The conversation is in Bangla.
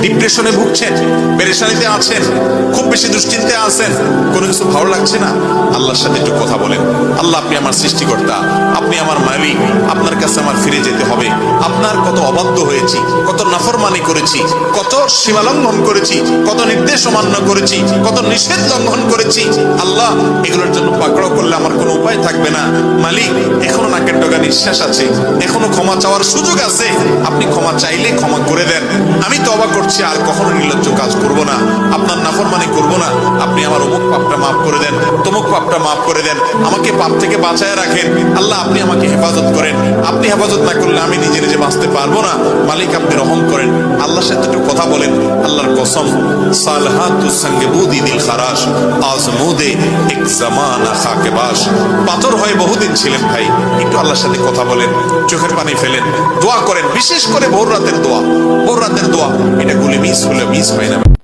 ডিপ্রেশনে ভুগছেন, পেরেশানিতে আছেন, খুব বেশি দুশ্চিন্তায় আছেন, কোনো কিছু ভালো লাগছে না, আল্লাহর সাথে একটু কথা বলেন। আল্লাহ, আপনি আমার সৃষ্টিকর্তা, আপনি আমার মালিক, আপনার কাছে আমার ফিরে যেতে হবে। আপনার কত অবাধ্য হয়েছি, কত নাফরমানি করেছি, কত সীমা লঙ্ঘন করেছি, কত নির্দেশ অমান্য করেছি, কত নিষেধ লঙ্ঘন করেছি। আল্লাহ, এগুলোর জন্য পাকড়াও করলে আমার কোনো উপায় থাকবে না। মালিক, এখনো নাকের ডগা নিঃশ্বাস আছে, এখনো ক্ষমা চাওয়ার সুযোগ আছে। আপনি ক্ষমা চাইলে ক্ষমা করে দেন। আমি তওবা করছি, আর কখনো নির্লজ্জ কাজ করব না, আপনার নাফরমানি করব না। আপনি আমার অমুক পাপটা মাফ করে দেন, তমুক পাপটা মাফ করে দেন, আমাকে পাপ থেকে বাঁচায় রাখেন। আল্লাহ, আপনি আমাকে হেফাজত করেন। আপনি হেফাজত না করলে আমি নিজে নিজে বাঁচতে পারবো না। মালিক, আপনি রহম করেন। আল্লাহর সাথে একটু কথা বলেন। আল্লাহর কসম, সালহাতুস সঙ্গে বুদি দিল খারাস, আজমুদে এক জামানা খাকে বাস। পাথর হয়ে বহুদিন ছিলেন ভাই, একটু আল্লাহর সাথে কথা বলেন, চোখের পানি ফেলেন, দোয়া করেন। বিশেষ করে ভোর রাতের দোয়া, ভোর রাতের দোয়া, এটা গুলি মিস হলে মিস হয় না।